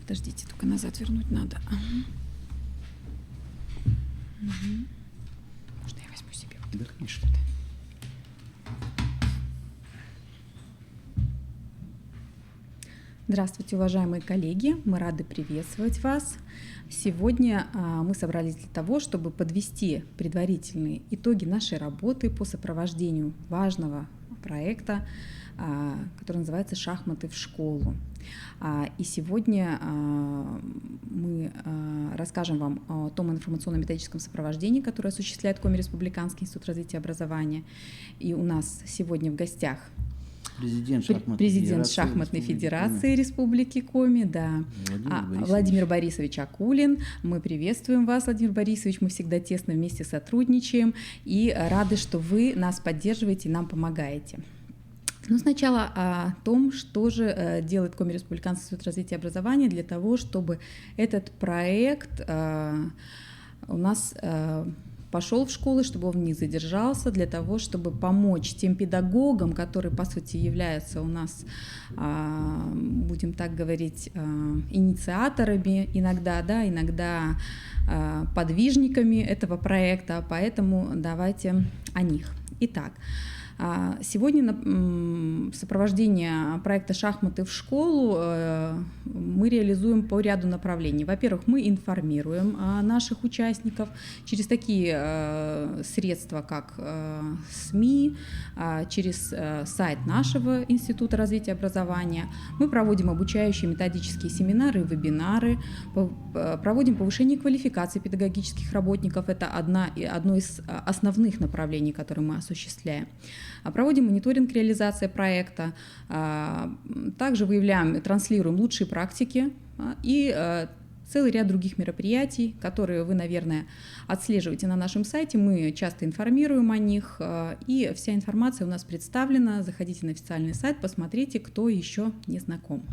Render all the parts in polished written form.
Подождите, только назад вернуть надо. Можно я возьму себе? Да, конечно. Здравствуйте, уважаемые коллеги! Мы рады приветствовать вас. Сегодня мы собрались для того, чтобы подвести предварительные итоги нашей работы по сопровождению важного проекта, который называется «Шахматы в школу». И сегодня мы расскажем вам о том информационно-методическом сопровождении, которое осуществляет Коми Республиканский институт развития образования. И у нас сегодня в гостях президент Шахматной Федерации Республики Коми, да, Владимир Борисович Акулин. Мы приветствуем вас, Владимир Борисович, мы всегда тесно вместе сотрудничаем и рады, что вы нас поддерживаете и нам помогаете. Но сначала о том, что же делает Коми Республиканский институт развития образования для того, чтобы этот проект у нас пошел в школы, чтобы он не задержался, для того, чтобы помочь тем педагогам, которые, по сути, являются у нас, будем так говорить, инициаторами иногда, да, иногда подвижниками этого проекта, поэтому давайте о них. Итак, сегодня в сопровождении проекта «Шахматы в школу» мы реализуем по ряду направлений. Во-первых, мы информируем наших участников через такие средства, как СМИ, через сайт нашего Института развития образования. Мы проводим обучающие методические семинары и вебинары, проводим повышение квалификации педагогических работников. Это одно из основных направлений, которые мы осуществляем. Проводим мониторинг реализации проекта, также выявляем и транслируем лучшие практики и целый ряд других мероприятий, которые вы, наверное, отслеживаете на нашем сайте. Мы часто информируем о них, и вся информация у нас представлена. Заходите на официальный сайт, посмотрите, кто еще не знаком.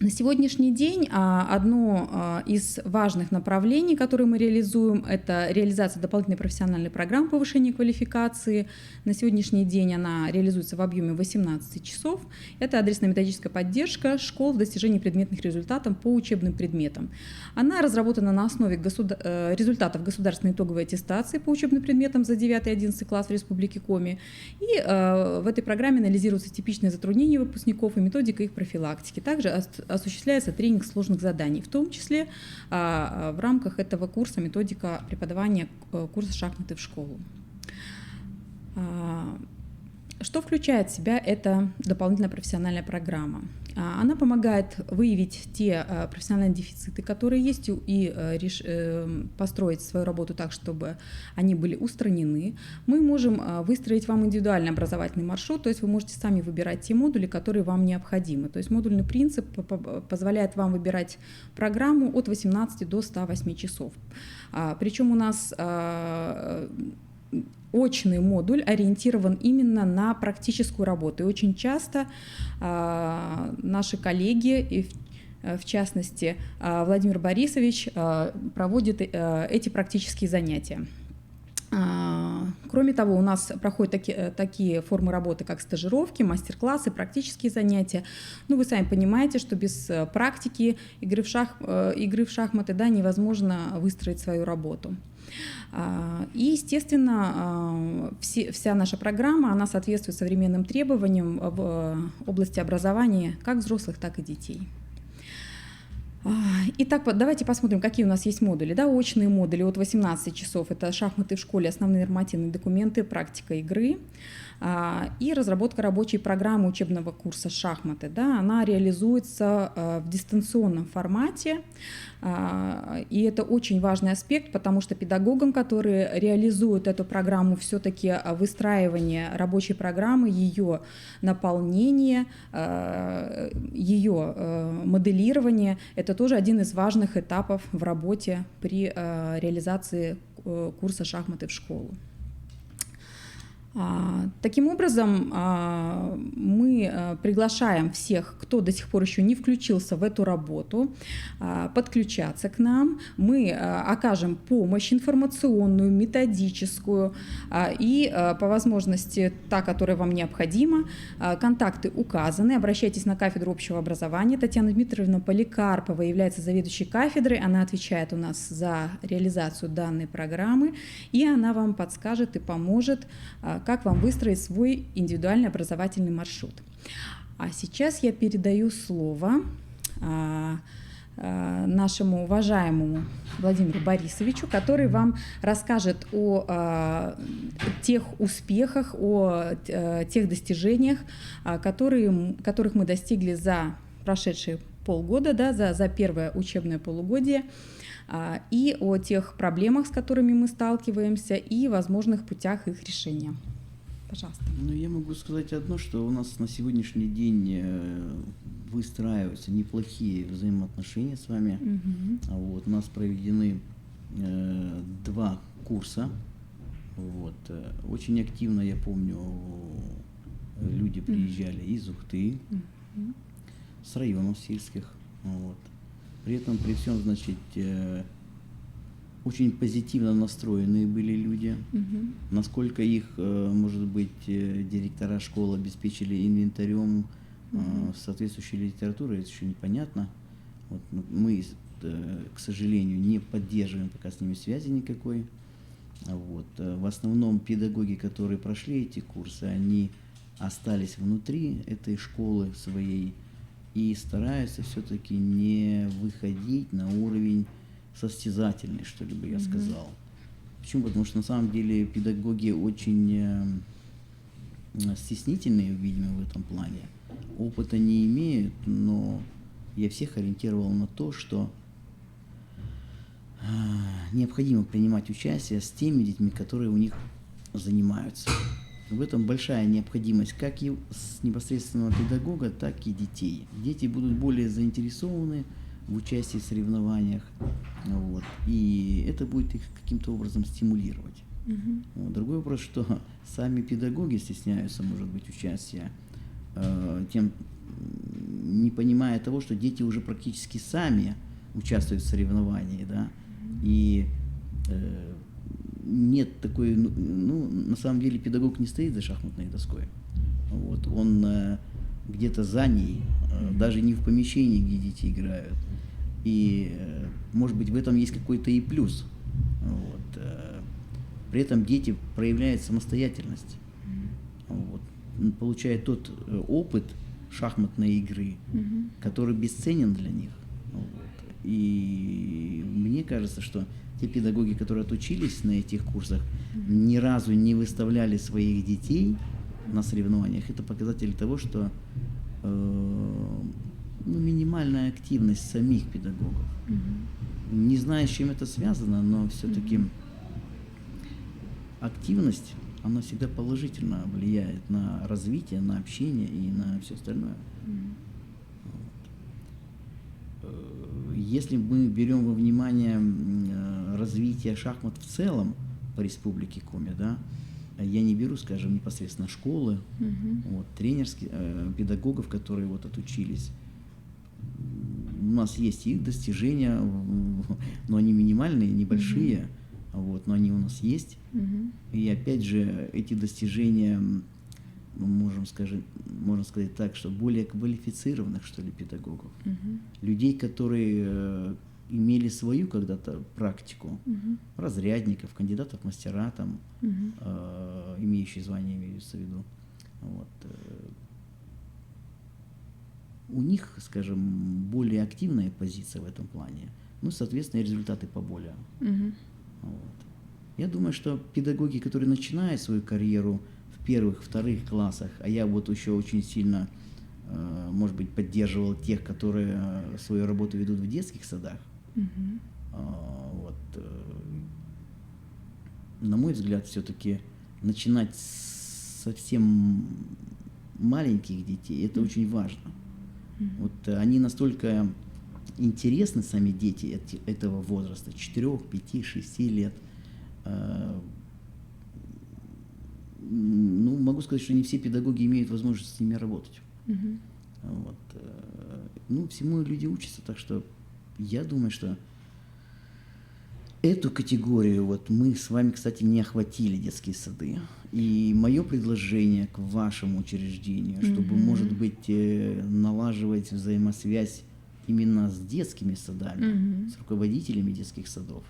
На сегодняшний день одно из важных направлений, которые мы реализуем, это реализация дополнительной профессиональной программы повышения квалификации. На сегодняшний день она реализуется в объеме 18 часов. Это адресная-методическая поддержка школ в достижении предметных результатов по учебным предметам. Она разработана на основе результатов государственной итоговой аттестации по учебным предметам за 9 и 11 класс в Республике Коми. И в этой программе анализируются типичные затруднения выпускников и методика их профилактики. Также осуществляется тренинг сложных заданий, в том числе в рамках этого курса методика преподавания курса «Шахматы в школу». Что включает в себя эта дополнительная профессиональная программа? Она помогает выявить те профессиональные дефициты, которые есть, и построить свою работу так, чтобы они были устранены. Мы можем выстроить вам индивидуальный образовательный маршрут, то есть вы можете сами выбирать те модули, которые вам необходимы. То есть модульный принцип позволяет вам выбирать программу от 18 до 108 часов. Причем у нас очный модуль ориентирован именно на практическую работу. И очень часто наши коллеги, и в частности Владимир Борисович, проводят эти практические занятия. Кроме того, у нас проходят такие формы работы, как стажировки, мастер-классы, практические занятия. Ну, вы сами понимаете, что без практики игры в шахматы, да, невозможно выстроить свою работу. И, естественно, вся наша программа, она соответствует современным требованиям в области образования как взрослых, так и детей. Итак, давайте посмотрим, какие у нас есть модули. Да, очные модули от 18 часов – это шахматы в школе, основные нормативные документы, практика игры и разработка рабочей программы учебного курса «Шахматы». Да, она реализуется в дистанционном формате, и это очень важный аспект, потому что педагогам, которые реализуют эту программу, все-таки выстраивание рабочей программы, ее наполнение, ее моделирование – это тоже один из важных этапов в работе при реализации курса «Шахматы в школу». Таким образом, мы приглашаем всех, кто до сих пор еще не включился в эту работу, подключаться к нам. Мы окажем помощь информационную, методическую и, по возможности, та, которая вам необходима. Контакты указаны. Обращайтесь на кафедру общего образования. Татьяна Дмитриевна Поликарпова является заведующей кафедрой. Она отвечает у нас за реализацию данной программы, и она вам подскажет и поможет, как вам выстроить свой индивидуальный образовательный маршрут. А сейчас я передаю слово нашему уважаемому Владимиру Борисовичу, который вам расскажет о тех успехах, о тех достижениях, которых мы достигли за прошедшие полгода, да, за первое учебное полугодие, и о тех проблемах, с которыми мы сталкиваемся, и возможных путях их решения. Пожалуйста. Ну, я могу сказать одно, что у нас на сегодняшний день выстраиваются неплохие взаимоотношения с вами. Вот, у нас проведены 2 курса. Вот. Очень активно, я помню, люди приезжали из Ухты, с районов сельских. Вот. При этом, при всем, значит, очень позитивно настроенные были люди. Насколько их, может быть, директора школ обеспечили инвентарем соответствующей литературы, это еще непонятно. Вот. Мы, к сожалению, не поддерживаем пока с ними связи никакой. Вот. В основном педагоги, которые прошли эти курсы, они остались внутри этой школы своей и стараются все-таки не выходить на уровень состязательный, что ли бы я сказал. Почему? Потому что на самом деле педагоги очень стеснительные, видимо, в этом плане. Опыта не имеют, но я всех ориентировал на то, что необходимо принимать участие с теми детьми, которые у них занимаются. В этом большая необходимость как и с непосредственного педагога, так и детей. Дети будут более заинтересованы в участии в соревнованиях, вот, и это будет их каким-то образом стимулировать. Вот. Другой вопрос, что сами педагоги стесняются, может быть, участия, тем не понимая того, что дети уже практически сами участвуют в соревновании, да, и нет такой, ну, на самом деле педагог не стоит за шахматной доской, вот, он где-то за ней, даже не в помещении, где дети играют. И, может быть, в этом есть какой-то и плюс. Вот. При этом дети проявляют самостоятельность, вот, получают тот опыт шахматной игры, который бесценен для них. Вот. И мне кажется, что те педагоги, которые отучились на этих курсах, ни разу не выставляли своих детей на соревнованиях. Это показатель того, что минимальная активность самих педагогов. Не знаю, с чем это связано, но все-таки активность, она всегда положительно влияет на развитие, на общение и на все остальное. Вот. Если мы берем во внимание развитие шахмат в целом по республике Коми, да, я не беру, скажем, непосредственно школы, вот, тренерских педагогов, которые вот отучились. У нас есть их достижения, но они минимальные, небольшие, вот, но они у нас есть. И опять же, эти достижения, можно сказать так, что более квалифицированных, что ли, педагогов, людей, которые имели свою когда-то практику, разрядников, кандидатов в мастера, там, имеющие звание, имеются в виду. Вот. У них, скажем, более активная позиция в этом плане, ну, соответственно, и результаты поболее. Вот. Я думаю, что педагоги, которые начинают свою карьеру в первых, вторых классах, а я вот еще очень сильно, может быть, поддерживал тех, которые свою работу ведут в детских садах, вот, на мой взгляд, все-таки начинать с совсем маленьких детей, это очень важно. Вот они настолько интересны, сами дети этого возраста, 4, 5, 6 лет. Ну, могу сказать, что не все педагоги имеют возможность с ними работать. Вот. Ну, всему люди учатся, так что я думаю, что эту категорию вот мы с вами, кстати, не охватили детские сады. И мое предложение к вашему учреждению, чтобы, может быть, налаживать взаимосвязь именно с детскими садами, с руководителями детских садов.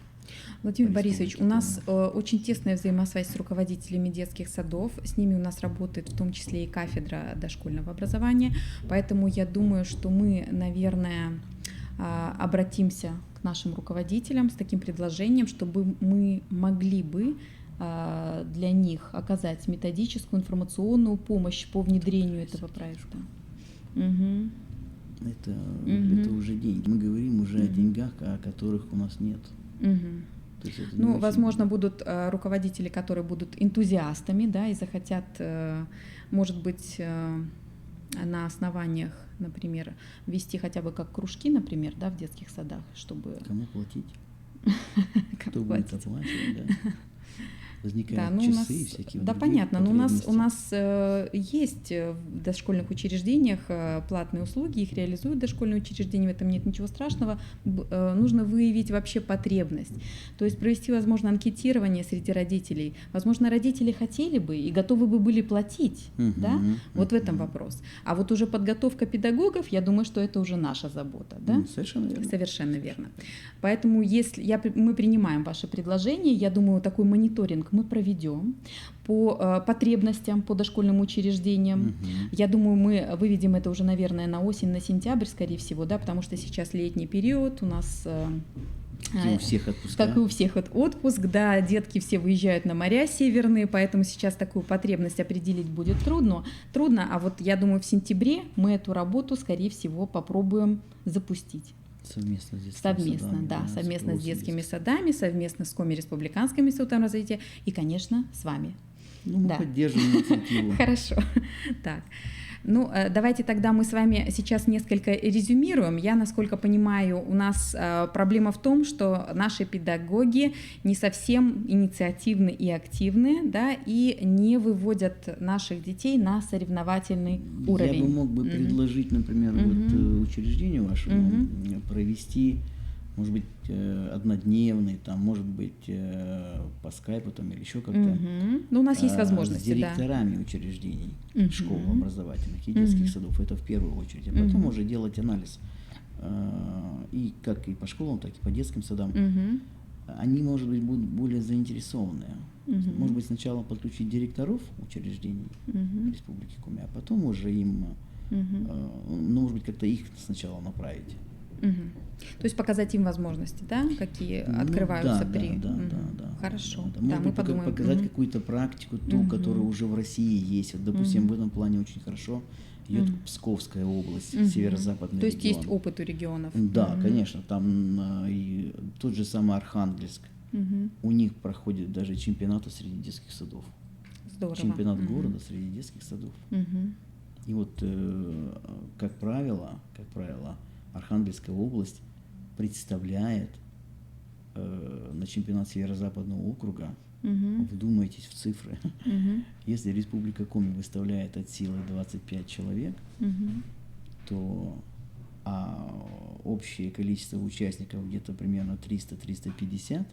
Владимир Борисович, у нас очень тесная взаимосвязь с руководителями детских садов, с ними у нас работает в том числе и кафедра дошкольного образования, поэтому я думаю, что мы, наверное, обратимся к нашим руководителям с таким предложением, чтобы мы могли бы для них оказать методическую, информационную помощь по внедрению этого проекта. Это уже деньги. Мы говорим уже о деньгах, о которых у нас нет. Ну, возможно, будут руководители, которые будут энтузиастами, да, и захотят, может быть, на основаниях, например, вести хотя бы как кружки, например, да, в детских садах, чтобы... Кому платить? Кто будет оплачивать, да? Возникают да, часы и всякие да, понятно, но у нас есть в дошкольных учреждениях платные услуги, их реализуют дошкольные учреждения, в этом нет ничего страшного. Нужно выявить вообще потребность, то есть провести, возможно, анкетирование среди родителей. Возможно, родители хотели бы и готовы бы были платить, да? Вот в этом вопрос. А вот уже подготовка педагогов, я думаю, что это уже наша забота, да? Совершенно верно. Совершенно верно. Поэтому если мы принимаем ваше предложение, я думаю, такой мониторинг мы проведем по потребностям по дошкольным учреждениям. Я думаю, мы выведем это уже, наверное, на осень, на сентябрь, скорее всего, да, потому что сейчас летний период, у нас... Как и у всех отпуска. Как и у всех отпуск, да, детки все выезжают на моря северные, поэтому сейчас такую потребность определить будет трудно, а вот я думаю, в сентябре мы эту работу, скорее всего, попробуем запустить. Совместно с детскими садами. Да, совместно с детскими садами, совместно с Коми-республиканским институтом развития и, конечно, с вами. Ну, мы поддерживаем инициативу. Хорошо. Так. Ну, давайте тогда мы с вами сейчас несколько резюмируем. Я, насколько понимаю, у нас проблема в том, что наши педагоги не совсем инициативны и активны, да, и не выводят наших детей на соревновательный уровень. Я бы мог бы предложить, например, вот учреждению вашему провести, может быть, однодневный, там, может быть, по скайпу там, или еще как-то. Ну, у нас есть возможности, с директорами учреждений, школ образовательных и детских садов. Это в первую очередь. А потом уже делать анализ. И как и по школам, так и по детским садам. Они, может быть, будут более заинтересованы. Может быть, сначала подключить директоров учреждений Республики Коми, а потом уже им, ну, может быть, как-то их сначала направить. То есть показать им возможности, да, какие открываются при... Да. Хорошо. Да. Может быть, подумаем. показать какую-то практику, ту, которая уже в России есть. Вот, допустим, в этом плане очень хорошо идет Псковская область, северо-западный регион. То есть есть опыт у регионов. Да, конечно. Там и тот же самый Архангельск. У них проходит даже чемпионаты среди детских садов. Здорово. Чемпионат города среди детских садов. И вот, как правило, Архангельская область представляет на чемпионат Северо-Западного округа, вдумайтесь в цифры, если Республика Коми выставляет от силы 25 человек, то общее количество участников где-то примерно 300-350,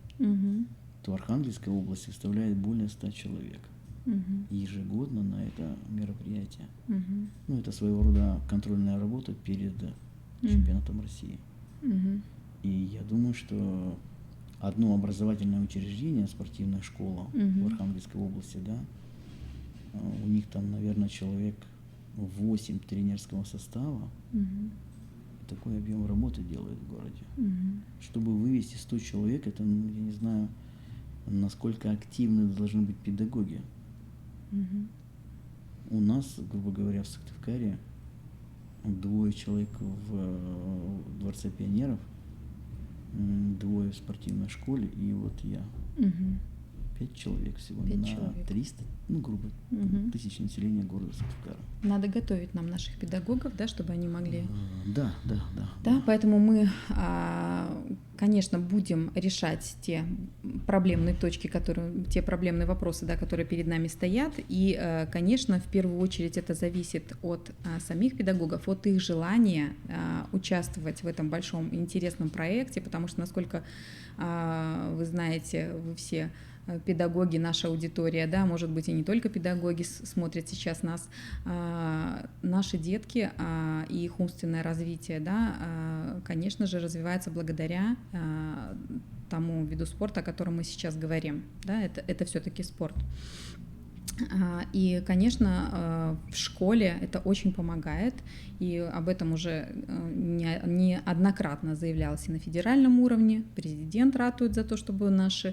то Архангельская область выставляет более 100 человек ежегодно на это мероприятие. Ну, это своего рода контрольная работа перед чемпионатом России. И я думаю, что одно образовательное учреждение, спортивная школа в Архангельской области, да, у них там, наверное, человек 8 тренерского состава. Такой объем работы делает в городе. Чтобы вывести 100 человек, это, ну, я не знаю, насколько активны должны быть педагоги. У нас, грубо говоря, в Сыктывкаре 2 человек в Дворце пионеров, 2 в спортивной школе, и вот я, 5 человек всего 5 на человек. 300, грубо, тысяч населения города Сыктывкара. Надо готовить нам наших педагогов, да, чтобы они могли... Да. Да, поэтому мы, конечно, будем решать те проблемные точки, те проблемные вопросы, да, которые перед нами стоят. И, конечно, в первую очередь это зависит от самих педагогов, от их желания участвовать в этом большом интересном проекте, потому что, насколько вы знаете, вы все педагоги, наша аудитория, да, может быть, и не только педагоги смотрят сейчас нас, наши детки и их умственное развитие, да, конечно же, развивается благодаря тому виду спорта, о котором мы сейчас говорим, да, это все-таки спорт. И, конечно, в школе это очень помогает, и об этом уже неоднократно заявлялось и на федеральном уровне. Президент ратует за то, чтобы наш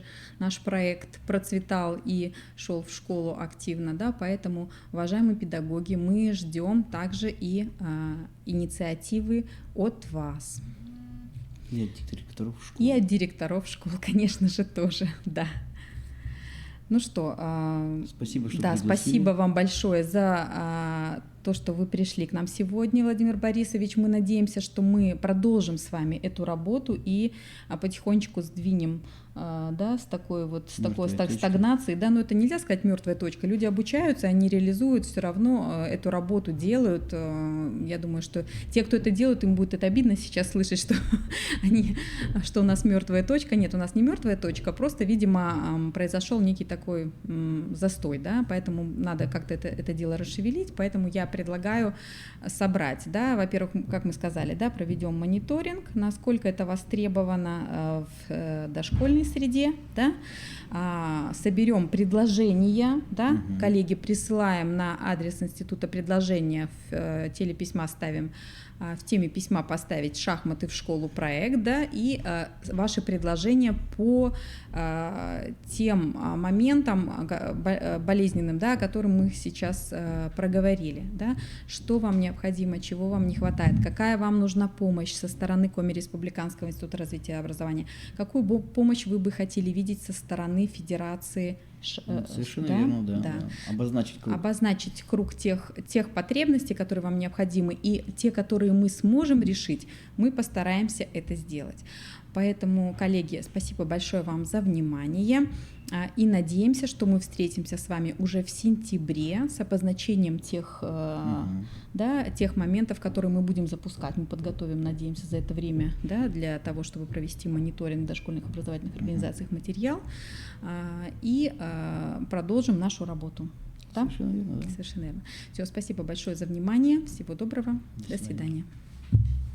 проект процветал и шел в школу активно, да, поэтому, уважаемые педагоги, мы ждем также и инициативы от вас. И от директоров школ. И от директоров школ, конечно же, тоже, да. Ну что, спасибо, что пригласили. Спасибо вам большое за то, что вы пришли к нам сегодня, Владимир Борисович. Мы надеемся, что мы продолжим с вами эту работу и потихонечку сдвинем, да, с такой стагнацией, да, но это нельзя сказать мертвая точка. Люди обучаются, они реализуют, все равно эту работу делают. Я думаю, что те, кто это делает, им будет это обидно сейчас слышать, что у нас мертвая точка. Нет, у нас не мертвая точка, просто, видимо, произошел некий такой застой, да, поэтому надо как-то это дело расшевелить, поэтому я предлагаю собрать, да, во-первых, как мы сказали, да, проведем мониторинг, насколько это востребовано в дошкольной среде, да, соберем предложения, да, коллеги, присылаем на адрес института предложения, в телеписьма ставим, в теме письма поставить «Шахматы в школу» проект, да, и ваши предложения по тем моментам болезненным, да, о которых мы сейчас проговорили, да, что вам необходимо, чего вам не хватает, какая вам нужна помощь со стороны Коми Республиканского института развития и образования, какую помощь вы бы хотели видеть со стороны Федерации. Совершенно верно, да. Обозначить круг тех потребностей, которые вам необходимы, и те, которые мы сможем решить, мы постараемся это сделать. Поэтому, коллеги, спасибо большое вам за внимание. И надеемся, что мы встретимся с вами уже в сентябре с обозначением тех моментов, которые мы будем запускать. Мы подготовим, надеемся, за это время, да, для того, чтобы провести мониторинг дошкольных образовательных организаций материал и продолжим нашу работу. Да? Совершенно верно. Да. Совершенно верно. Все, спасибо большое за внимание. Всего доброго. До свидания.